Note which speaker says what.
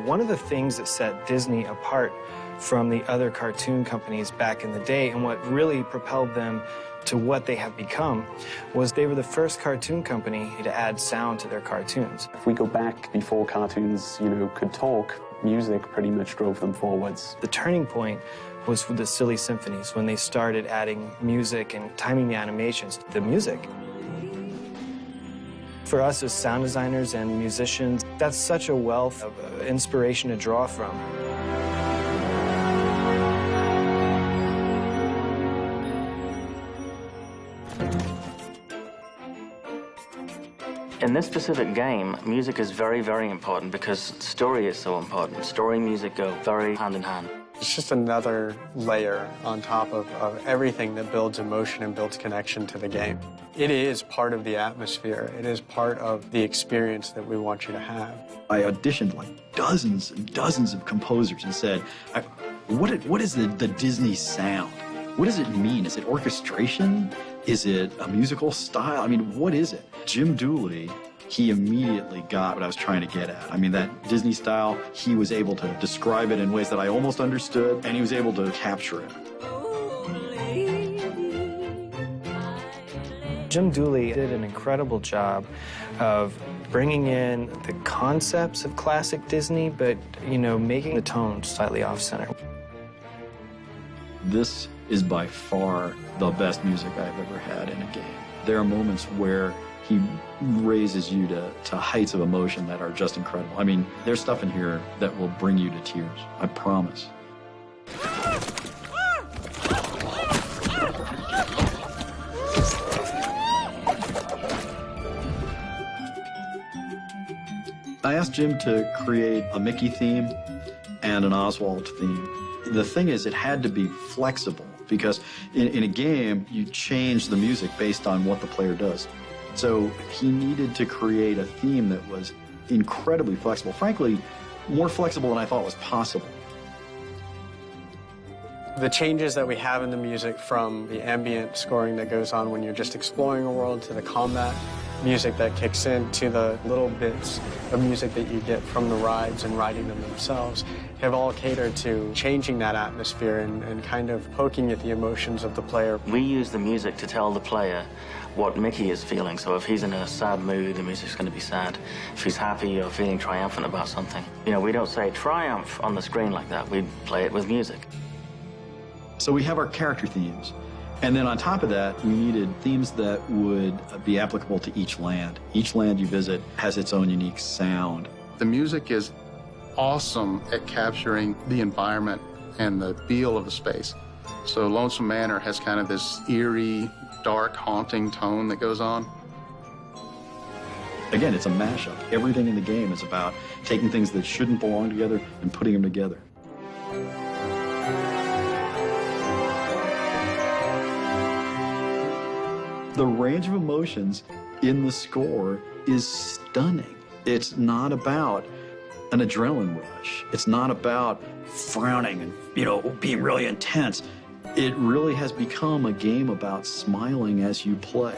Speaker 1: One of the things that set Disney apart from the other cartoon companies back in the day, and what really propelled them to what they have become, was they were the first cartoon company to add sound to their cartoons.
Speaker 2: If we go back before cartoons, could talk, music pretty much drove them forwards.
Speaker 1: The turning point was with the Silly Symphonies, when they started adding music and timing the animations to the music. For us as sound designers and musicians, that's such a wealth of inspiration to draw from.
Speaker 3: In this specific game, music is very, very important because story is so important. Story and music go very hand in hand.
Speaker 4: It's just another layer on top of everything that builds emotion and builds connection to the game. It is part of the atmosphere. It is part of the experience that we want you to have.
Speaker 5: I auditioned like dozens and dozens of composers and said, what is the Disney sound? What does it mean? Is it orchestration? Is it a musical style? I mean, what is it? Jim Dooley, he immediately got what I was trying to get at. I mean, that Disney style, he was able to describe it in ways that I almost understood, and he was able to capture it.
Speaker 1: Jim Dooley did an incredible job of bringing in the concepts of classic Disney, but, making the tone slightly off-center.
Speaker 5: This is by far the best music I've ever had in a game. There are moments where he raises you to heights of emotion that are just incredible. I mean, there's stuff in here that will bring you to tears, I promise. I asked Jim to create a Mickey theme and an Oswald theme. The thing is, it had to be flexible, because in a game, you change the music based on what the player does. So he needed to create a theme that was incredibly flexible. Frankly, more flexible than I thought was possible.
Speaker 4: The changes that we have in the music, from the ambient scoring that goes on when you're just exploring a world, to the combat music that kicks in, to the little bits of music that you get from the rides and riding them themselves, have all catered to changing that atmosphere and kind of poking at the emotions of the player.
Speaker 3: We use the music to tell the player what Mickey is feeling. So if he's in a sad mood, the music's going to be sad. If he's happy or feeling triumphant about something, we don't say triumph on the screen like that. We play it with music.
Speaker 5: So we have our character themes. And then on top of that, we needed themes that would be applicable to each land. Each land you visit has its own unique sound.
Speaker 6: The music is awesome at capturing the environment and the feel of the space. So Lonesome Manor has kind of this eerie, dark, haunting tone that goes on.
Speaker 5: Again, it's a mashup. Everything in the game is about taking things that shouldn't belong together and putting them together. The range of emotions in the score is stunning. It's not about an adrenaline rush. It's not about frowning and, being really intense. It really has become a game about smiling as you play.